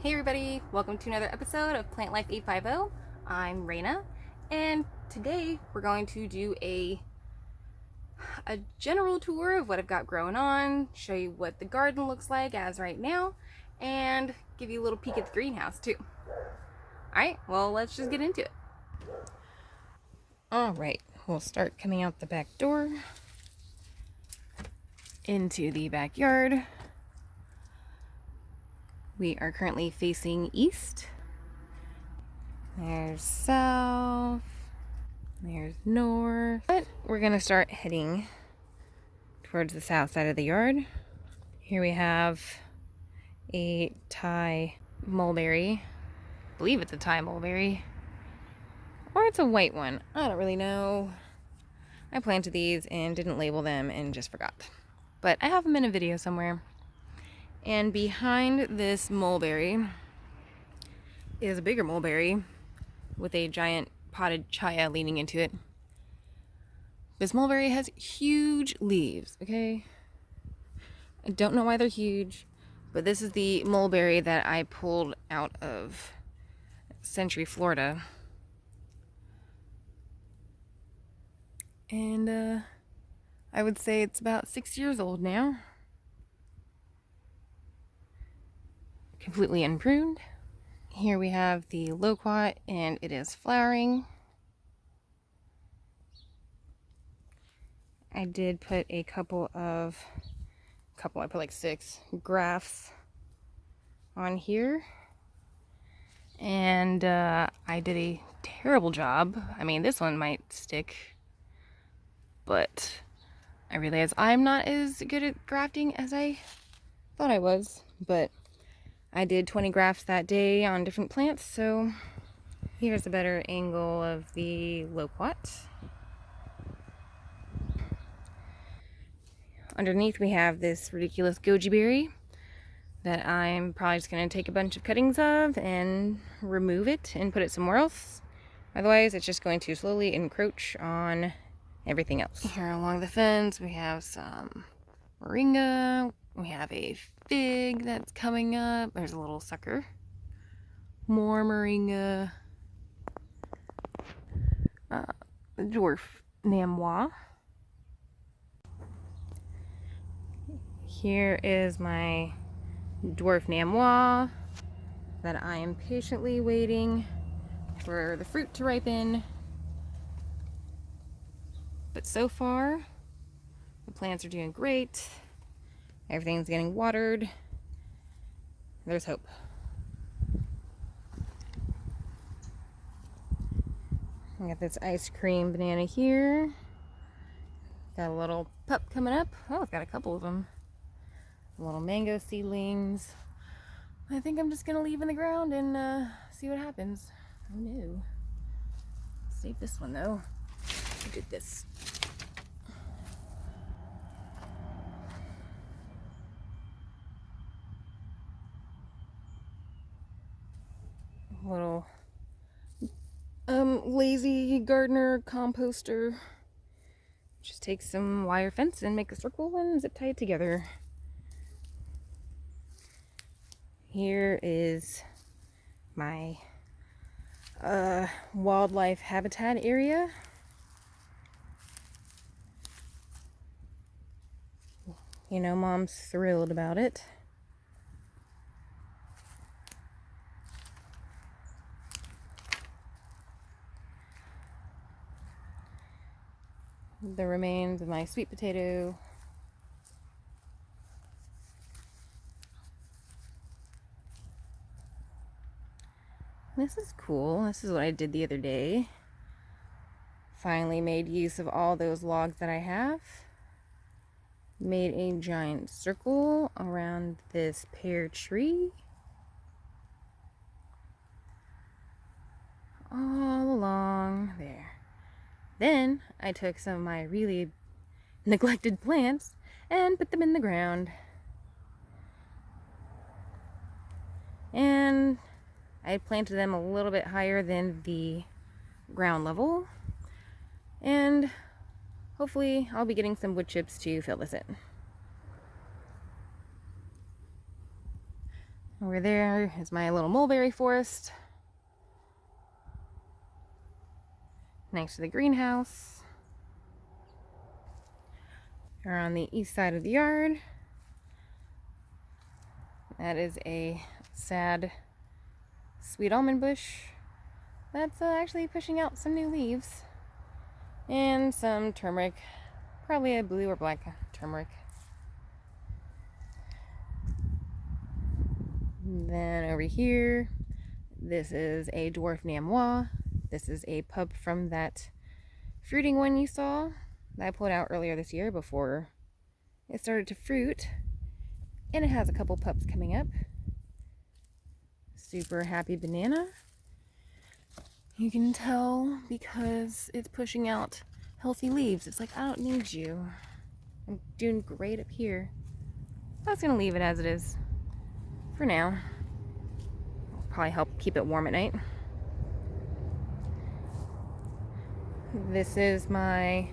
Hey everybody, welcome to another episode of Plant Life 850. I'm Raina, and today we're going to do a general tour of what I've got growing on, show you what the garden looks like as right now, and give you a little peek at the greenhouse too. Alright, well let's just get into it. Alright, we'll start coming out the back door into the backyard. We are currently facing east. There's south. There's north. But we're going to start heading towards the south side of the yard. Here we have a Thai mulberry. I believe it's a Thai mulberry. Or it's a white one. I don't really know. I planted these and didn't label them and just forgot. But I have them in a video somewhere. And behind this mulberry is a bigger mulberry with a giant potted chaya leaning into it. This mulberry has huge leaves, okay? I don't know why they're huge, but this is the mulberry that I pulled out of Century, Florida. And I would say it's about 6 years old now. Completely unpruned. Here we have the loquat, and it is flowering. I did put I put like 6 grafts on here. And I did a terrible job. I mean, this one might stick, but I realize I'm not as good at grafting as I thought I was, but I did 20 grafts that day on different plants, so here's a better angle of the loquat. Underneath we have this ridiculous goji berry that I'm probably just going to take a bunch of cuttings of and remove it and put it somewhere else. Otherwise, it's just going to slowly encroach on everything else. Here along the fence we have some moringa. We have a fig that's coming up. There's a little sucker. More moringa. Dwarf namois. Here is my dwarf namois that I am patiently waiting for the fruit to ripen. But so far, the plants are doing great. Everything's getting watered. There's hope. I got this ice cream banana here. Got a little pup coming up. Oh, it's got a couple of them. Little mango seedlings. I think I'm just gonna leave in the ground and see what happens. Oh no. Save this one though. I did this. Little lazy gardener composter. Just take some wire fence and make a circle and zip tie it together. Here is my wildlife habitat area. You know, Mom's thrilled about it. The remains of my sweet potato. This is cool. This is what I did the other day. Finally made use of all those logs that I have. Made a giant circle around this pear tree. All along there. Then I took some of my really neglected plants and put them in the ground. And I planted them a little bit higher than the ground level. And hopefully I'll be getting some wood chips to fill this in. Over there is my little mulberry forest next to the greenhouse. We're on the east side of the yard. That is a sad sweet almond bush that's actually pushing out some new leaves. And some turmeric, probably a blue or black turmeric. Then over here, this is a dwarf namois. This is a pup from that fruiting one you saw that I pulled out earlier this year before it started to fruit. And it has a couple pups coming up. Super happy banana. You can tell because it's pushing out healthy leaves. It's like, I don't need you. I'm doing great up here. I was going to leave it as it is for now. It'll probably help keep it warm at night. This is my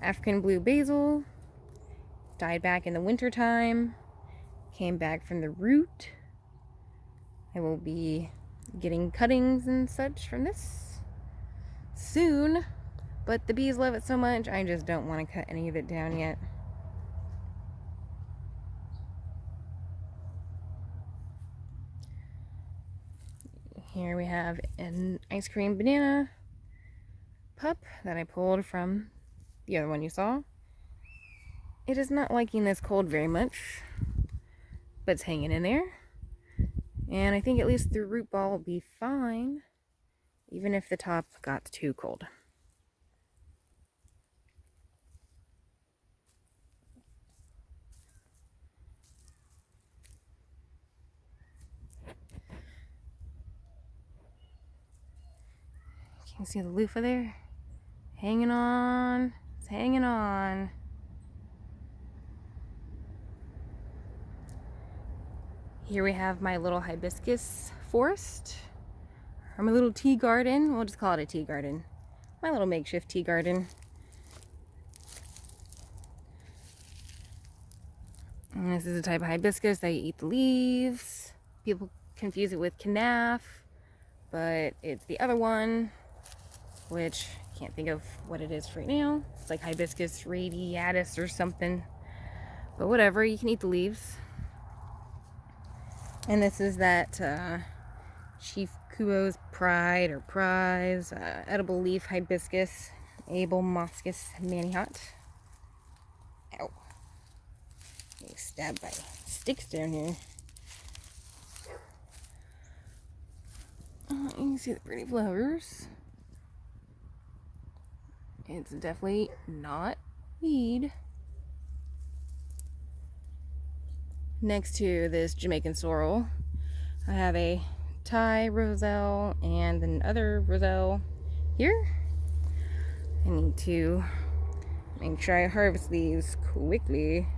African blue basil. Died back in the winter time. Came back from the root. I will be getting cuttings and such from this soon, but the bees love it so much I just don't want to cut any of it down yet. Here we have an ice cream banana pup that I pulled from the other one you saw. It is not liking this cold very much, but it's hanging in there. And I think at least the root ball will be fine, even if the top got too cold. You can see the loofah there. Hanging on. It's hanging on. Here we have my little hibiscus forest, or my little tea garden. We'll just call it a tea garden. My little makeshift tea garden. And this is a type of hibiscus that you eat the leaves. People confuse it with canaf, but it's the other one, which I can't think of what it is right now. It's like hibiscus radiatus or something. But whatever, you can eat the leaves. And this is that Chief Kuo's Pride or Prize edible leaf hibiscus, Abel Moschus Manihot. Ow. Getting stabbed by sticks down here. You can see the pretty flowers. It's definitely not weed. Next to this Jamaican sorrel, I have a Thai roselle and another roselle here. I need to make sure I harvest these quickly.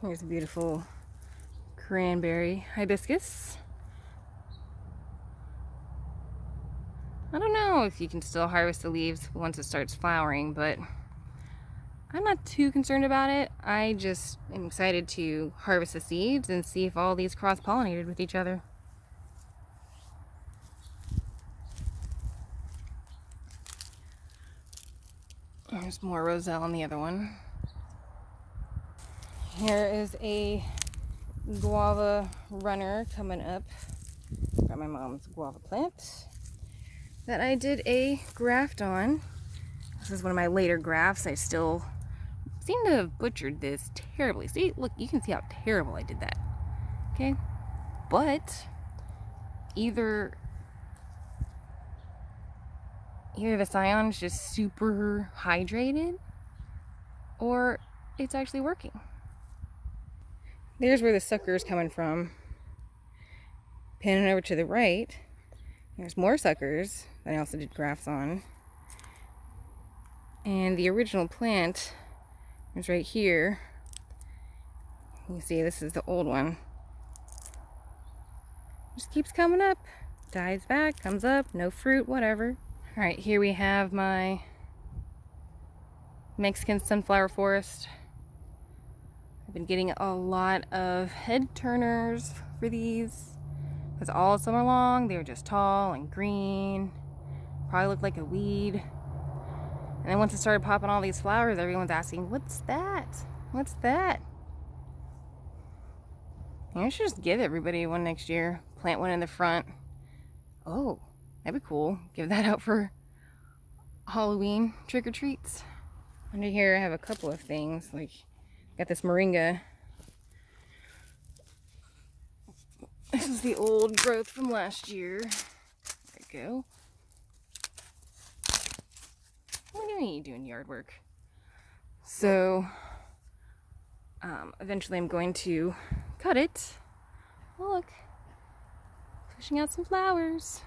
Here's a beautiful cranberry hibiscus. I don't know if you can still harvest the leaves once it starts flowering, but I'm not too concerned about it. I just am excited to harvest the seeds and see if all these cross-pollinated with each other. There's more roselle on the other one. Here is a guava runner coming up from my mom's guava plant that I did a graft on. This is one of my later grafts. I still seem to have butchered this terribly. See, look, you can see how terrible I did that. Okay? But either the scion is just super hydrated or it's actually working. There's where the sucker is coming from. Panning over to the right, there's more suckers that I also did grafts on. And the original plant is right here. You see, this is the old one. Just keeps coming up. dies back, comes up, no fruit, whatever. All right, here we have my Mexican sunflower forest. I've been getting a lot of head turners for these because all summer long they were just tall and green, probably looked like a weed. And then once it started popping all these flowers, everyone's asking, what's that? What's that? I should just give everybody one next year. Plant one in the front. Oh, that'd be cool. Give that out for Halloween trick-or-treats. Under here I have a couple of things. Like, got this moringa. This is the old growth from last year. There we go. Look at me doing yard work. So, eventually I'm going to cut it. Oh, look. Pushing out some flowers.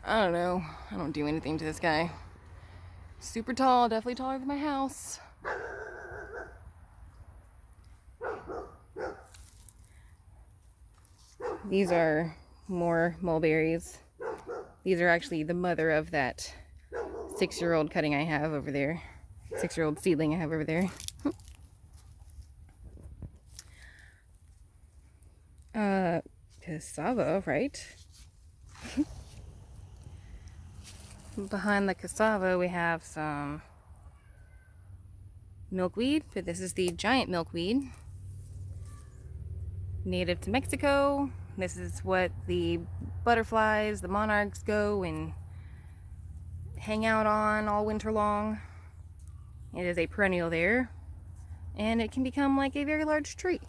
I don't know. I don't do anything to this guy. Super tall, definitely taller than my house. These are more mulberries. These are actually the mother of that 6-year-old cutting I have over there. 6-year-old seedling I have over there. Cassava, right? Behind the cassava we have some milkweed, but this is the giant milkweed. Native to Mexico. This is what the butterflies, the monarchs go and hang out on all winter long. It is a perennial there, and it can become like a very large tree.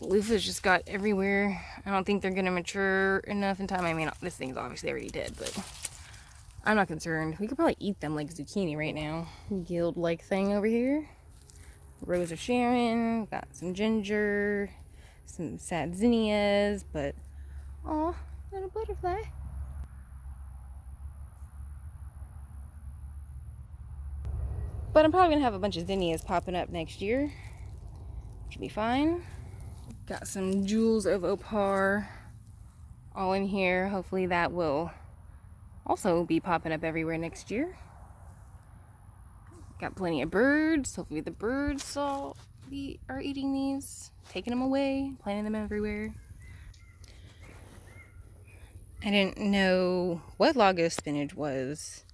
Loofahs just got everywhere. I don't think they're gonna mature enough in time. I mean, this thing's obviously already dead, but I'm not concerned. We could probably eat them like zucchini right now. Guild-like thing over here. Rose of Sharon. Got some ginger. Some sad zinnias, but oh, little butterfly. But I'm probably gonna have a bunch of zinnias popping up next year. Should be fine. Got some jewels of opar all in here. Hopefully that will also be popping up everywhere next year. Got plenty of birds. Hopefully the birds are eating these, taking them away, planting them everywhere. I didn't know what Lagos spinach was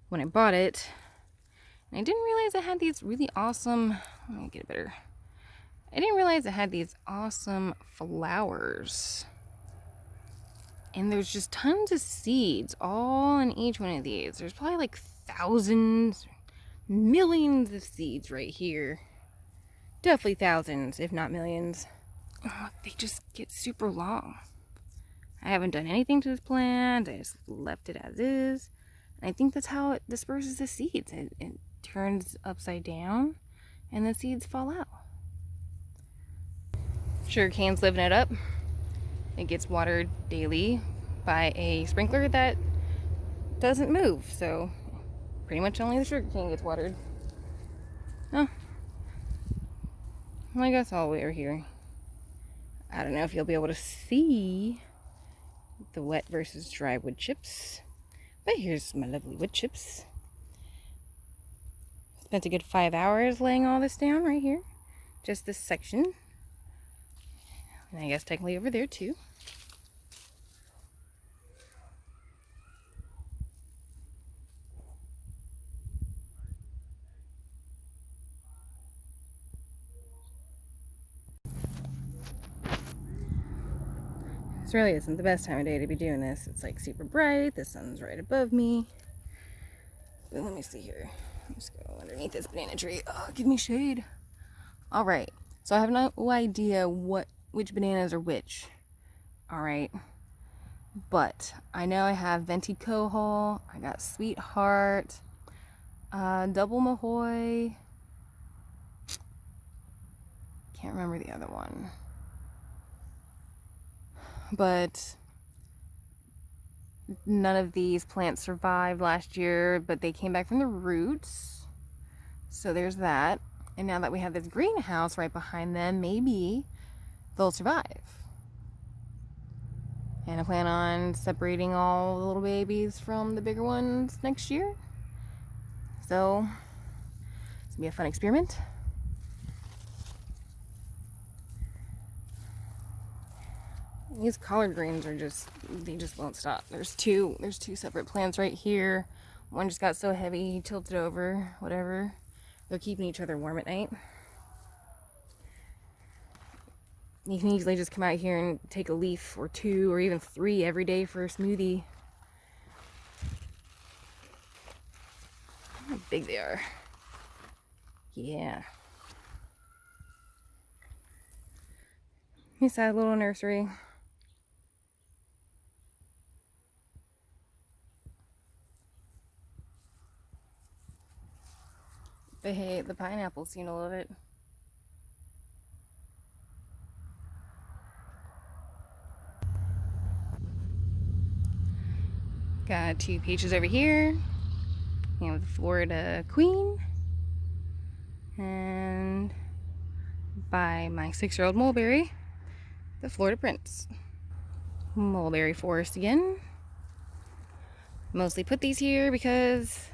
when I bought it. And I didn't realize it had these really awesome, let me get it better. I didn't realize it had these awesome flowers. And there's just tons of seeds all in each one of these. There's probably like thousands, millions of seeds right here. Definitely thousands, if not millions. Oh, they just get super long. I haven't done anything to this plant. I just left it as is. And I think that's how it disperses the seeds. It turns upside down and the seeds fall out. Sugarcane's living it up. It gets watered daily by a sprinkler that doesn't move. So pretty much only the sugarcane gets watered. Oh. Well, I guess all the way over here. I don't know if you'll be able to see the wet versus dry wood chips. But here's my lovely wood chips. Spent a good 5 hours laying all this down right here. Just this section. And I guess technically over there too. This really isn't the best time of day to be doing this. It's like super bright. The sun's right above me. But let me see here. Let's go underneath this banana tree. Oh, give me shade. All right. So I have no idea which bananas are which. All right. But I know I have Venti Coho. I got Sweetheart. Double Mahoy. Can't remember the other one. But none of these plants survived last year, but they came back from the roots. So there's that. And now that we have this greenhouse right behind them, maybe they'll survive. And I plan on separating all the little babies from the bigger ones next year. So, it's gonna be a fun experiment. These collard greens are they just won't stop. There's two separate plants right here. One just got so heavy, he tilted over, whatever. They're keeping each other warm at night. You can easily just come out here and take a leaf or two or even 3 every day for a smoothie. Look how big they are. Yeah. Here's that little nursery. But hey, the pineapples seem to love it. Got 2 peaches over here. You have the Florida Queen. And by my 6-year-old mulberry, the Florida Prince. Mulberry forest again. Mostly put these here because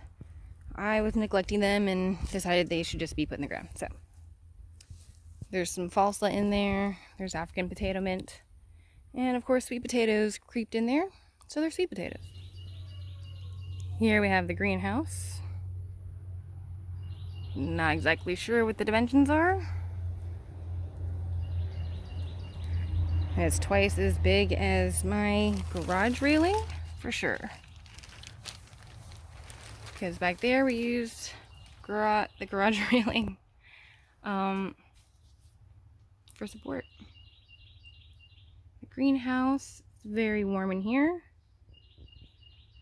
I was neglecting them and decided they should just be put in the ground. So there's some falsa in there. There's African potato mint. And of course sweet potatoes creeped in there. So they're sweet potatoes. Here we have the greenhouse. Not exactly sure what the dimensions are. It's twice as big as my garage railing, for sure. Because back there we used the garage railing for support. The greenhouse is very warm in here.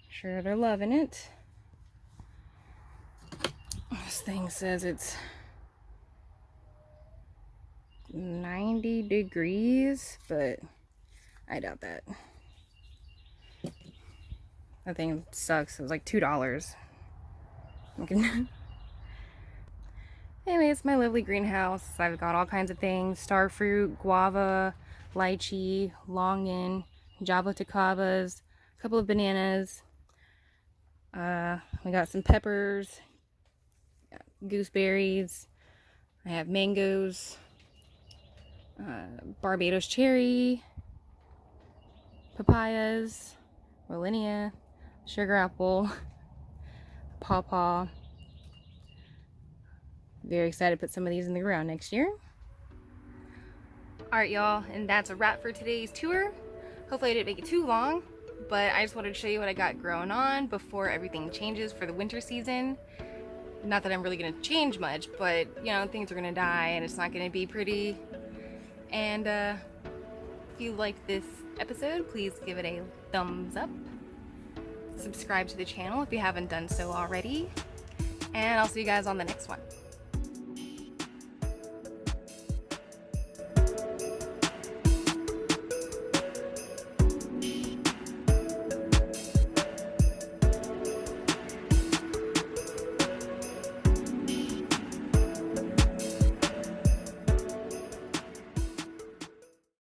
Sure, they're loving it. This thing says it's 90 degrees, but I doubt that. That thing sucks. It was like $2. Anyway, it's my lovely greenhouse. I've got all kinds of things: starfruit, guava, lychee, longan, jaboticabas, a couple of bananas. We got some peppers, gooseberries. I have mangoes, Barbados cherry, papayas, Rollinia, sugar apple, pawpaw. Very excited to put some of these in the ground next year. Alright y'all, and that's a wrap for today's tour. Hopefully I didn't make it too long, but I just wanted to show you what I got growing on before everything changes for the winter season. Not that I'm really going to change much, but you know, things are going to die and it's not going to be pretty. And if you like this episode, please give it a thumbs up. Subscribe to the channel if you haven't done so already. And I'll see you guys on the next one.